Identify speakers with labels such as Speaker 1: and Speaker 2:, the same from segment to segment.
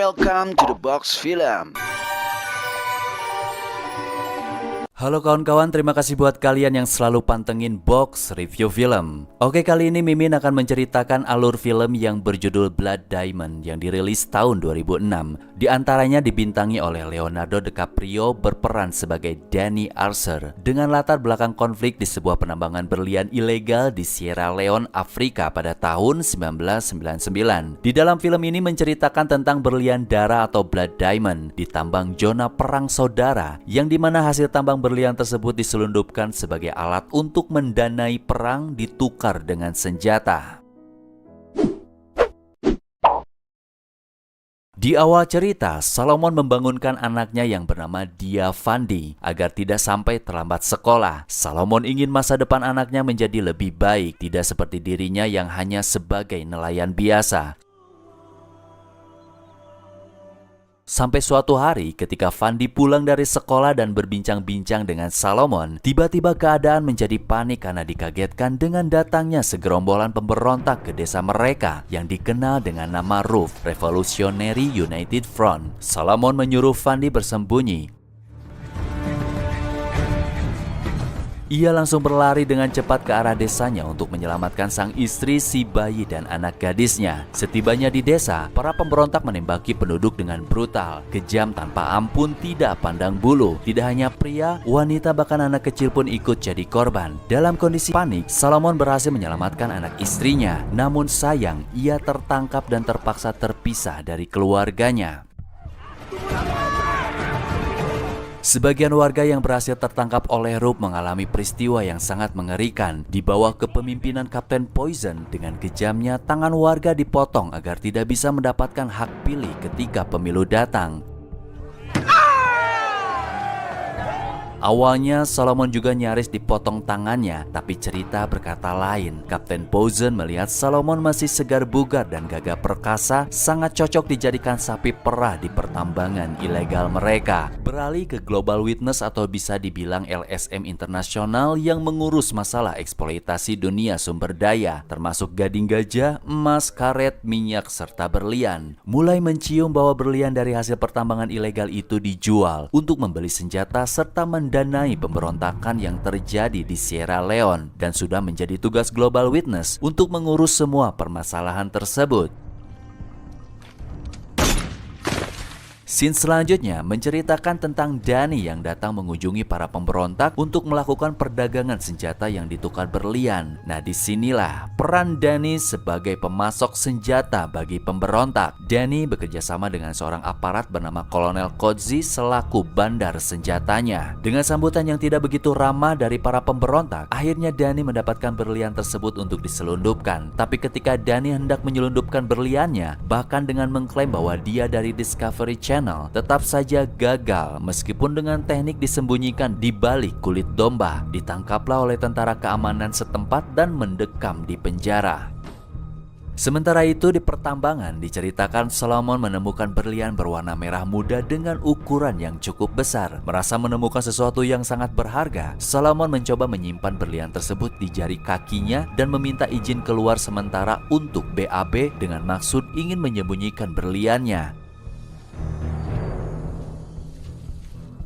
Speaker 1: Welcome to the Box Film.
Speaker 2: Halo kawan-kawan, terima kasih buat kalian yang selalu pantengin Box Review Film. Oke, kali ini Mimin akan menceritakan alur film yang berjudul Blood Diamond yang dirilis tahun 2006. Di antaranya dibintangi oleh Leonardo DiCaprio berperan sebagai Danny Archer dengan latar belakang konflik di sebuah penambangan berlian ilegal di Sierra Leone, Afrika pada tahun 1999. Di dalam film ini menceritakan tentang berlian darah atau Blood Diamond di tambang zona perang saudara yang dimana hasil tambang berlian tersebut diselundupkan sebagai alat untuk mendanai perang ditukar dengan senjata. Di awal cerita, Solomon membangunkan anaknya yang bernama Dia Fandi agar tidak sampai terlambat sekolah. Solomon ingin masa depan anaknya menjadi lebih baik, tidak seperti dirinya yang hanya sebagai nelayan biasa. Sampai suatu hari ketika Fandi pulang dari sekolah dan berbincang-bincang dengan Solomon, tiba-tiba keadaan menjadi panik karena dikagetkan dengan datangnya segerombolan pemberontak ke desa mereka yang dikenal dengan nama RUF, Revolutionary United Front. Solomon menyuruh Fandi bersembunyi. Ia langsung berlari dengan cepat ke arah desanya untuk menyelamatkan sang istri, si bayi, dan anak gadisnya. Setibanya di desa, para pemberontak menembaki penduduk dengan brutal, kejam tanpa ampun, tidak pandang bulu. Tidak hanya pria, wanita, bahkan anak kecil pun ikut jadi korban. Dalam kondisi panik, Solomon berhasil menyelamatkan anak istrinya. Namun sayang, ia tertangkap dan terpaksa terpisah dari keluarganya. Sebagian warga yang berhasil tertangkap oleh RUF mengalami peristiwa yang sangat mengerikan. Di bawah kepemimpinan Kapten Poison, dengan kejamnya tangan warga dipotong agar tidak bisa mendapatkan hak pilih ketika pemilu datang. Awalnya Solomon juga nyaris dipotong tangannya, tapi cerita berkata lain. Kapten Poison melihat Solomon masih segar bugar dan gagah perkasa, sangat cocok dijadikan sapi perah di pertambangan ilegal mereka. Beralih ke Global Witness atau bisa dibilang LSM Internasional yang mengurus masalah eksploitasi dunia sumber daya, termasuk gading gajah, emas, karet, minyak, serta berlian. Mulai mencium bahwa berlian dari hasil pertambangan ilegal itu dijual untuk membeli senjata serta mendanai pemberontakan yang terjadi di Sierra Leone, dan sudah menjadi tugas Global Witness untuk mengurus semua permasalahan tersebut. Scene selanjutnya menceritakan tentang Danny yang datang mengunjungi para pemberontak untuk melakukan perdagangan senjata yang ditukar berlian. Nah, disinilah peran Danny sebagai pemasok senjata bagi pemberontak. Danny bekerja sama dengan seorang aparat bernama Kolonel Kodzi selaku bandar senjatanya. Dengan sambutan yang tidak begitu ramah dari para pemberontak, akhirnya Danny mendapatkan berlian tersebut untuk diselundupkan. Tapi ketika Danny hendak menyelundupkan berliannya, bahkan dengan mengklaim bahwa dia dari Discovery Channel, tetap saja gagal meskipun dengan teknik disembunyikan di balik kulit domba. Ditangkaplah oleh tentara keamanan setempat dan mendekam di penjara. Sementara itu di pertambangan diceritakan Solomon menemukan berlian berwarna merah muda dengan ukuran yang cukup besar. Merasa menemukan sesuatu yang sangat berharga, Solomon mencoba menyimpan berlian tersebut di jari kakinya dan meminta izin keluar sementara untuk BAB dengan maksud ingin menyembunyikan berliannya.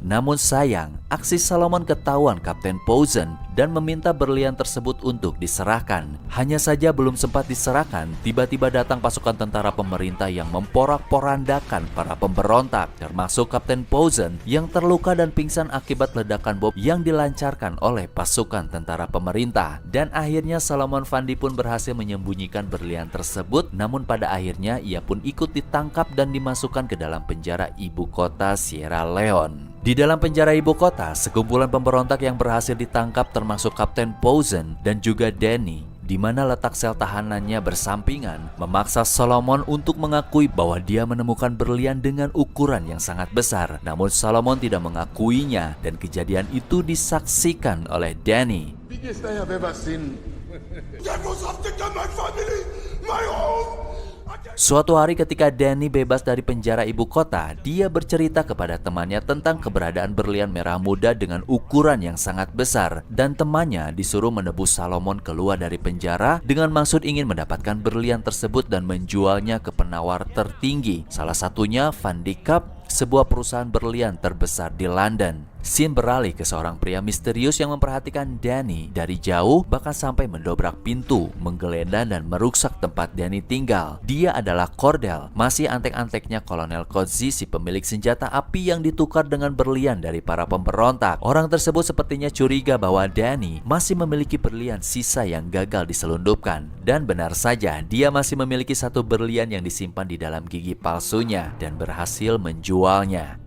Speaker 2: Namun sayang, aksi Solomon ketahuan Kapten Poison dan meminta berlian tersebut untuk diserahkan. Hanya saja belum sempat diserahkan, tiba-tiba datang pasukan tentara pemerintah yang memporak-porandakan para pemberontak, termasuk Kapten Poison yang terluka dan pingsan akibat ledakan bom yang dilancarkan oleh pasukan tentara pemerintah. Dan akhirnya Solomon Fandi pun berhasil menyembunyikan berlian tersebut, namun pada akhirnya ia pun ikut ditangkap dan dimasukkan ke dalam penjara ibu kota Sierra Leone. Di dalam penjara ibu kota, sekumpulan pemberontak yang berhasil ditangkap termasuk Kapten Poison dan juga Danny, di mana letak sel tahanannya bersampingan, memaksa Solomon untuk mengakui bahwa dia menemukan berlian dengan ukuran yang sangat besar. Namun Solomon tidak mengakuinya dan kejadian itu disaksikan oleh Danny. Suatu hari ketika Danny bebas dari penjara ibu kota, dia bercerita kepada temannya tentang keberadaan berlian merah muda dengan ukuran yang sangat besar, dan temannya disuruh menebus Salomon keluar dari penjara dengan maksud ingin mendapatkan berlian tersebut dan menjualnya ke penawar tertinggi, salah satunya Van Dijk, sebuah perusahaan berlian terbesar di London. Scene beralih ke seorang pria misterius yang memperhatikan Danny dari jauh, bahkan sampai mendobrak pintu, menggeledah dan merusak tempat Danny tinggal. Dia adalah Cordell, masih antek-anteknya Kolonel Coetzee, si pemilik senjata api yang ditukar dengan berlian dari para pemberontak. Orang tersebut sepertinya curiga bahwa Danny masih memiliki berlian sisa yang gagal diselundupkan. Dan benar saja, dia masih memiliki satu berlian yang disimpan di dalam gigi palsunya dan berhasil menjualnya.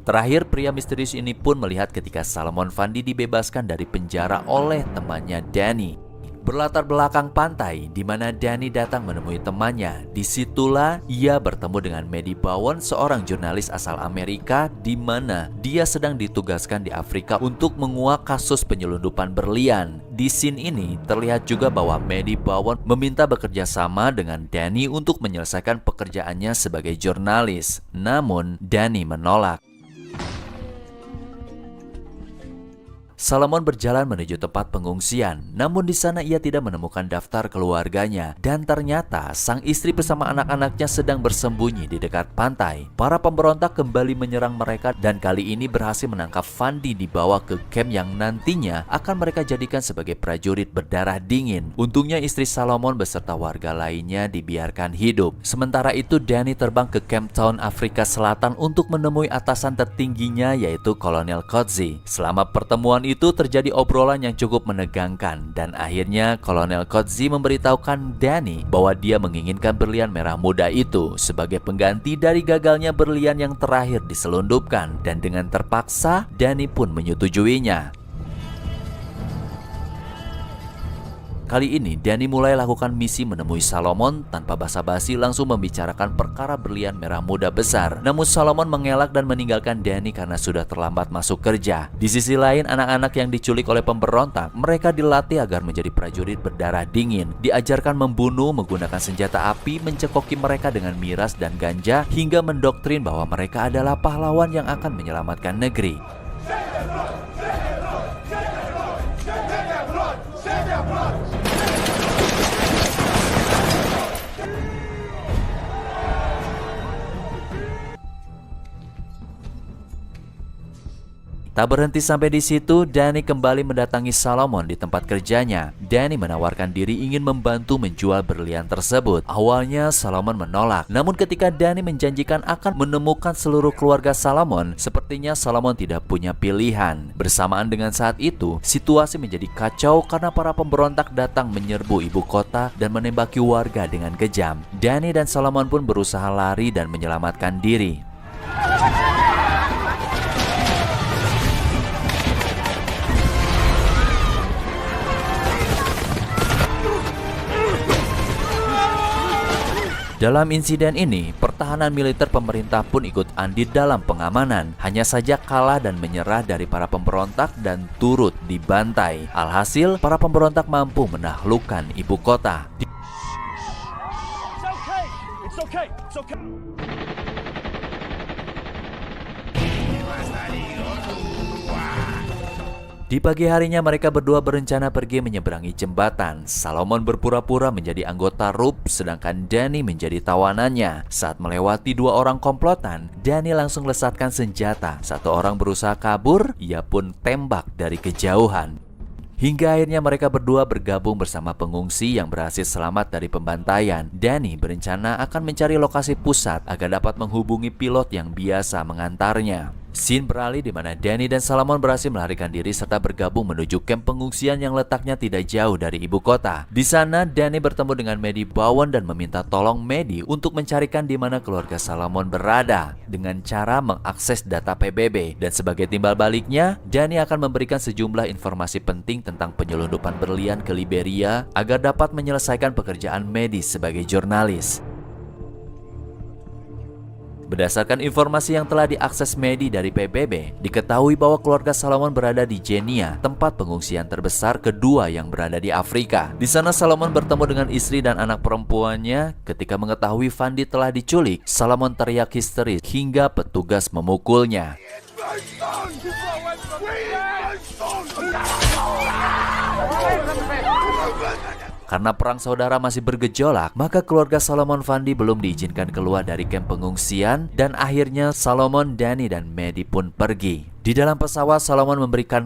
Speaker 2: Terakhir, pria misterius ini pun melihat ketika Salomon Van Dijk dibebaskan dari penjara oleh temannya Danny. Berlatar belakang pantai di mana Danny datang menemui temannya. Disitulah ia bertemu dengan Maddie Bowen, seorang jurnalis asal Amerika, di mana dia sedang ditugaskan di Afrika untuk menguak kasus penyelundupan berlian. Di scene ini terlihat juga bahwa Maddie Bowen meminta bekerja sama dengan Danny untuk menyelesaikan pekerjaannya sebagai jurnalis. Namun Danny menolak. Salomon berjalan menuju tempat pengungsian, namun di sana ia tidak menemukan daftar keluarganya, dan ternyata sang istri bersama anak-anaknya sedang bersembunyi di dekat pantai. Para pemberontak kembali menyerang mereka dan kali ini berhasil menangkap Van Dijk dibawa ke camp yang nantinya akan mereka jadikan sebagai prajurit berdarah dingin. Untungnya istri Salomon beserta warga lainnya dibiarkan hidup. Sementara itu Danny terbang ke Cape Town, Afrika Selatan untuk menemui atasan tertingginya yaitu Kolonel Coetzee. Selama pertemuan itu terjadi obrolan yang cukup menegangkan dan akhirnya Kolonel Coetzee memberitahukan Danny bahwa dia menginginkan berlian merah muda itu sebagai pengganti dari gagalnya berlian yang terakhir diselundupkan, dan dengan terpaksa Danny pun menyetujuinya. Kali ini Danny mulai lakukan misi menemui Salomon tanpa basa-basi, langsung membicarakan perkara berlian merah muda besar. Namun Salomon mengelak dan meninggalkan Danny karena sudah terlambat masuk kerja. Di sisi lain, anak-anak yang diculik oleh pemberontak, mereka dilatih agar menjadi prajurit berdarah dingin. Diajarkan membunuh menggunakan senjata api, mencekoki mereka dengan miras dan ganja, hingga mendoktrin bahwa mereka adalah pahlawan yang akan menyelamatkan negeri. Tak berhenti sampai di situ, Danny kembali mendatangi Salomon di tempat kerjanya. Danny menawarkan diri ingin membantu menjual berlian tersebut. Awalnya Salomon menolak, namun ketika Danny menjanjikan akan menemukan seluruh keluarga Salomon, sepertinya Salomon tidak punya pilihan. Bersamaan dengan saat itu, situasi menjadi kacau karena para pemberontak datang menyerbu ibu kota dan menembaki warga dengan kejam. Danny dan Salomon pun berusaha lari dan menyelamatkan diri. Dalam insiden ini, pertahanan militer pemerintah pun ikut andil dalam pengamanan. Hanya saja kalah dan menyerah dari para pemberontak dan turut dibantai. Alhasil, para pemberontak mampu menaklukkan ibu kota. It's okay. Di pagi harinya mereka berdua berencana pergi menyeberangi jembatan. Salomon berpura-pura menjadi anggota RUP, sedangkan Danny menjadi tawanannya. Saat melewati dua orang komplotan, Danny langsung lesatkan senjata. Satu orang berusaha kabur, ia pun tembak dari kejauhan. Hingga akhirnya mereka berdua bergabung bersama pengungsi yang berhasil selamat dari pembantaian. Danny berencana akan mencari lokasi pusat agar dapat menghubungi pilot yang biasa mengantarnya. Scene beralih di mana Danny dan Salomon berhasil melarikan diri serta bergabung menuju kamp pengungsian yang letaknya tidak jauh dari ibu kota. Di sana, Danny bertemu dengan Maddie Bowen dan meminta tolong Maddie untuk mencarikan di mana keluarga Salomon berada dengan cara mengakses data PBB. Dan sebagai timbal baliknya, Danny akan memberikan sejumlah informasi penting tentang penyelundupan berlian ke Liberia agar dapat menyelesaikan pekerjaan Maddie sebagai jurnalis. Berdasarkan informasi yang telah diakses Medi dari PBB, diketahui bahwa keluarga Salomon berada di Jenia, tempat pengungsian terbesar kedua yang berada di Afrika. Di sana Salomon bertemu dengan istri dan anak perempuannya. Ketika mengetahui Fandi telah diculik, Salomon teriak histeris hingga petugas memukulnya. Karena perang saudara masih bergejolak, maka keluarga Salomon Fandi belum diizinkan keluar dari kamp pengungsian dan akhirnya Salomon, Danny, dan Medi pun pergi. Di dalam pesawat, Salomon memberikan